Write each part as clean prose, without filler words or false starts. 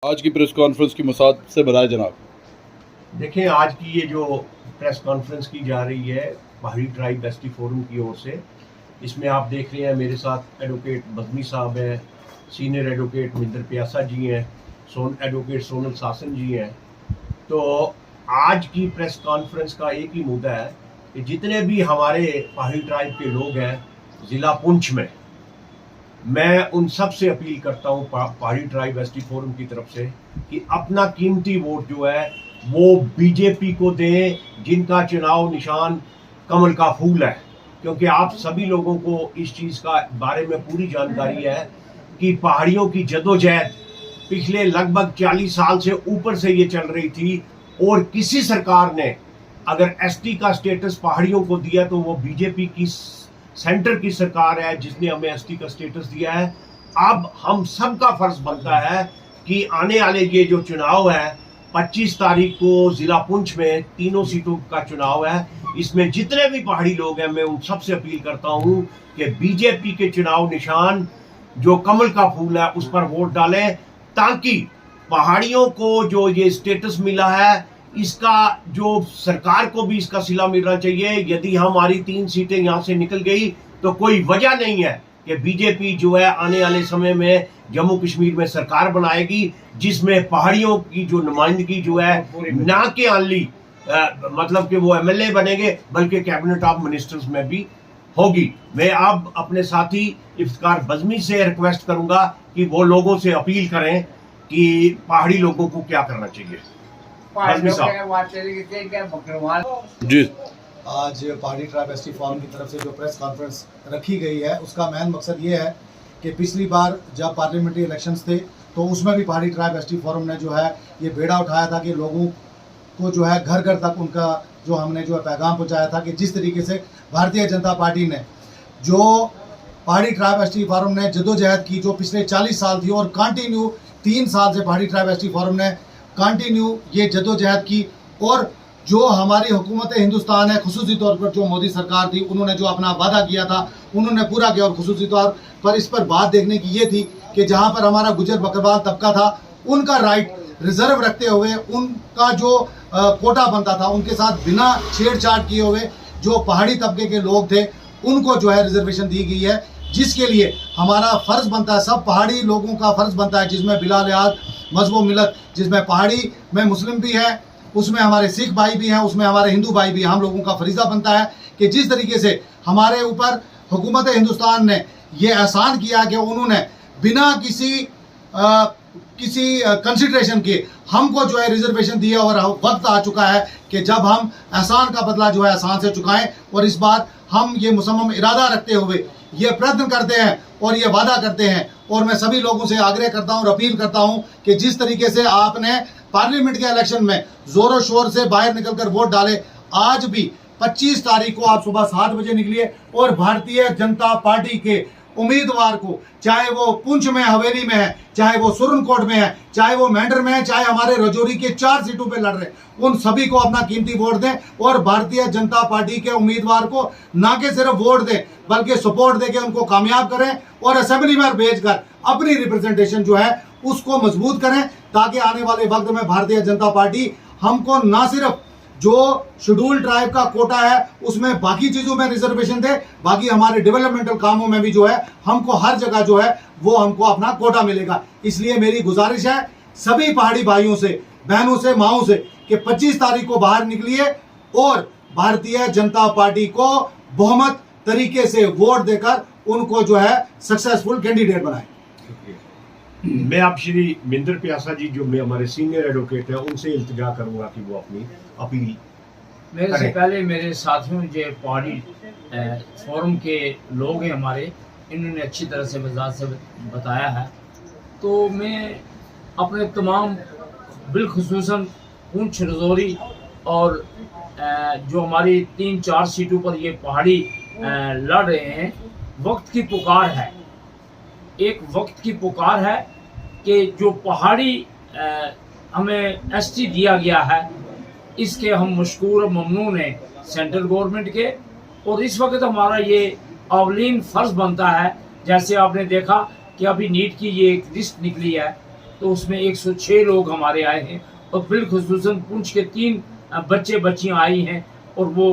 आज की press conference की मसाद से बनाए जनाब। देखें, आज की ये जो प्रेस कॉन्फ्रेंस की जा रही है पहाड़ी ट्राइब एसटी फोरम की ओर से, इसमें आप देख रहे हैं मेरे साथ एडवोकेट बज़मी साहब हैं, सीनियर एडवोकेट मिंदर प्यासा जी हैं, एडवोकेट सोनल सासन जी हैं। तो आज की प्रेस कॉन्फ्रेंस का एक ही मुद्दा है कि जितने भी हमारे पहाड़ी ट्राइब के लोग हैं ज़िला पुंछ में, मैं उन सब से अपील करता हूँ पहाड़ी ट्राइब एसटी फोरम की तरफ से कि अपना कीमती वोट जो है वो बीजेपी को दें, जिनका चुनाव निशान कमल का फूल है। क्योंकि आप सभी लोगों को इस चीज़ का बारे में पूरी जानकारी है कि पहाड़ियों की जदोजहद पिछले लगभग 40 साल से ऊपर से ये चल रही थी, और किसी सरकार ने अगर एसटी का स्टेटस पहाड़ियों को दिया तो वो बीजेपी की सेंटर की सरकार है जिसने हमें एसटी का स्टेटस दिया है। अब हम सब का फर्ज बनता है कि आने वाले ये जो चुनाव है 25 तारीख को जिला पुंछ में 3 सीटों का चुनाव है, इसमें जितने भी पहाड़ी लोग हैं मैं उन सब से अपील करता हूं कि बीजेपी के चुनाव निशान जो कमल का फूल है उस पर वोट डालें, ताकि पहाड़ियों को जो ये स्टेटस मिला है इसका जो सरकार को भी इसका सिला मिलना चाहिए। यदि हमारी 3 सीटें यहाँ से निकल गई तो कोई वजह नहीं है कि बीजेपी जो है आने वाले समय में जम्मू कश्मीर में सरकार बनाएगी जिसमें पहाड़ियों की जो नुमाइंदगी जो है ना के आनली मतलब कि वो एमएलए बनेंगे बल्कि कैबिनेट ऑफ मिनिस्टर्स में भी होगी। मैं अब अपने साथी इफ्तिकार बज़मी से रिक्वेस्ट करूंगा कि वो लोगों से अपील करें कि पहाड़ी लोगों को क्या करना चाहिए। जी, आज पहाड़ी ट्राइब एसटी फोरम की तरफ से जो प्रेस कॉन्फ्रेंस रखी गई है उसका मेन मकसद ये है कि पिछली बार जब पार्लियामेंट्री इलेक्शंस थे तो उसमें भी पहाड़ी ट्राइब एसटी फोरम ने जो है ये बेड़ा उठाया था कि लोगों को जो है घर घर तक उनका जो हमने जो है पैगाम पहुंचाया था कि जिस तरीके से भारतीय जनता पार्टी ने जो पहाड़ी ट्राइब एसटी फोरम ने जदोजहद की जो पिछले 40 साल थी और कंटिन्यू 3 साल से पहाड़ी ट्राइब एसटी फोरम ने कंटिन्यू ये जदोजहद की, और जो हमारी हुकूमत हिंदुस्तान है खुसूसी तौर पर जो मोदी सरकार थी उन्होंने जो अपना वादा किया था उन्होंने पूरा किया। और खुसूसी तौर पर इस पर बात देखने की ये थी कि जहाँ पर हमारा गुजर बकरवाल तबका था उनका राइट रिजर्व रखते हुए उनका जो कोटा बनता था उनके साथ बिना छेड़छाड़ किए हुए जो पहाड़ी तबके के लोग थे उनको जो है रिजर्वेशन दी गई है, जिसके लिए हमारा फ़र्ज़ बनता है, सब पहाड़ी लोगों का फ़र्ज़ बनता है, जिसमें बिला लिहाज मजहब मिलत, जिसमें पहाड़ी में मुस्लिम भी है, उसमें हमारे सिख भाई भी हैं, उसमें हमारे हिंदू भाई भी हैं। हम लोगों का फरीज़ा बनता है कि जिस तरीके से हमारे ऊपर हुकूमत हिंदुस्तान ने ये एहसान किया कि उन्होंने बिना किसी कंसिडरेशन के हमको जो है रिजर्वेशन दिया, और वक्त आ चुका है कि जब हम एहसान का बदला जो है एहसान से चुकाएं। और इस बार हम ये मुसम्मम इरादा रखते हुए ये प्रयत्न करते हैं और ये वादा करते हैं, और मैं सभी लोगों से आग्रह करता हूं और अपील करता हूं कि जिस तरीके से आपने पार्लियामेंट के इलेक्शन में जोरों शोर से बाहर निकलकर वोट डाले, आज भी 25 तारीख को आप सुबह 7 बजे निकलिए और भारतीय जनता पार्टी के उम्मीदवार को, चाहे वो पुंछ में हवेली में है, चाहे वो सुरनकोट में है, चाहे वो मेंढर में है, चाहे हमारे रजौरी के 4 सीटों पे लड़ रहे, उन सभी को अपना कीमती वोट दें और भारतीय जनता पार्टी के उम्मीदवार को ना के सिर्फ वोट दें बल्कि सपोर्ट देके उनको कामयाब करें और असेंबली में भेजकर अपनी रिप्रेजेंटेशन जो है उसको मजबूत करें, ताकि आने वाले वक्त में भारतीय जनता पार्टी हमको ना सिर्फ जो शेड्यूल ट्राइब का कोटा है उसमें बाकी चीजों में रिजर्वेशन दे, बाकी हमारे डेवलपमेंटल कामों में भी जो है हमको हर जगह जो है वो हमको अपना कोटा मिलेगा। इसलिए मेरी गुजारिश है सभी पहाड़ी भाइयों से, बहनों से, माओं से कि 25 तारीख को बाहर निकलिए और भारतीय जनता पार्टी को बहुमत तरीके से वोट देकर उनको जो है सक्सेसफुल कैंडिडेट बनाए। मैं आप श्री मिंदर प्यासा जी जो मैं हमारे सीनियर एडवोकेट हैं उनसे इल्तिजा करूंगा कि वो अपनी अपील मेरे से पहले मेरे साथियों जो पहाड़ी फोरम के लोग हैं हमारे, इन्होंने अच्छी तरह से वजाहत से बताया है। तो मैं अपने तमाम बिलखुसूसन पुंछ, रजौरी और जो हमारी 3-4 सीटों पर ये पहाड़ी लड़ रहे हैं, वक्त की पुकार है, एक वक्त की पुकार है कि जो पहाड़ी हमें एसटी दिया गया है इसके हम मशकूर और ममनून हैं सेंट्रल गवर्नमेंट के। और इस वक्त हमारा ये अवलीन फ़र्ज़ बनता है, जैसे आपने देखा कि अभी नीट की ये एक लिस्ट निकली है तो उसमें 106 लोग हमारे आए हैं और बिलखुसूसन पुंछ के 3 बच्चे बच्चियां आई हैं और वो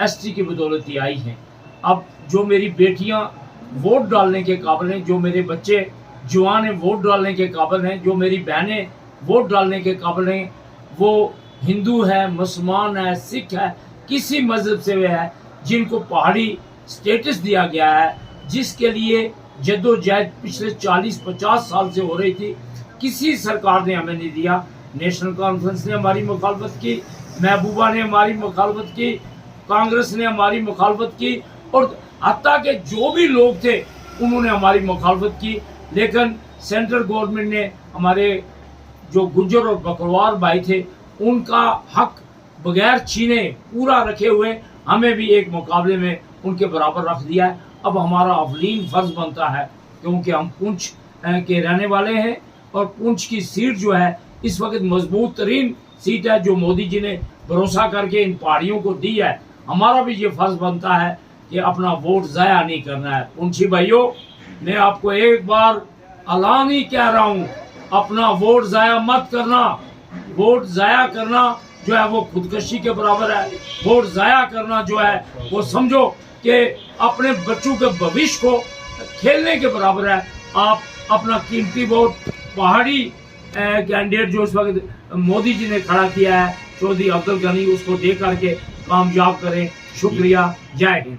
एसटी की बदौलत ही आई हैं। अब जो मेरी बेटियां वोट डालने के काबिल हैं, जो मेरे बच्चे जवान हैं वोट डालने के काबिल हैं, जो मेरी बहनें वोट डालने के काबिल हैं, वो हिंदू है, मुसलमान है, सिख है, किसी मजहब से वे है, जिनको पहाड़ी स्टेटस दिया गया है, जिसके लिए जद्दोजहद पिछले 40-50 साल से हो रही थी, किसी सरकार ने हमें नहीं दिया। नेशनल कॉन्फ्रेंस ने हमारी मुखालफत की, महबूबा ने हमारी मुखालफत की, कांग्रेस ने हमारी मुखालफत की और हत्ता के जो भी लोग थे उन्होंने हमारी मुखालफत की। लेकिन सेंट्रल गवर्नमेंट ने हमारे जो गुज्जर और बकरवाल भाई थे उनका हक बगैर छीने पूरा रखे हुए हमें भी एक मुकाबले में उनके बराबर रख दिया है। अब हमारा अवलीन फर्ज बनता है, क्योंकि हम पुंछ के रहने वाले हैं और पुंछ की सीट जो है इस वक्त मजबूत तरीन सीट है जो मोदी जी ने भरोसा करके इन पहाड़ियों को दी है। हमारा भी ये फर्ज बनता है कि अपना वोट ज़ाया नहीं करना है। पुंछी भाइयों, मैं आपको एक बार ऐलान ही कह रहा हूँ, अपना वोट ज़ाया मत करना। वोट ज़ाया करना जो है वो खुदकशी के बराबर है। वोट ज़ाया करना जो है वो समझो कि अपने बच्चों के भविष्य को खेलने के बराबर है। आप अपना कीमती वोट पहाड़ी कैंडिडेट जो इस वक्त मोदी जी ने खड़ा किया है चौधरी अब्दुल गनी, उसको दे करके कामयाब करें। शुक्रिया, जय हिंद।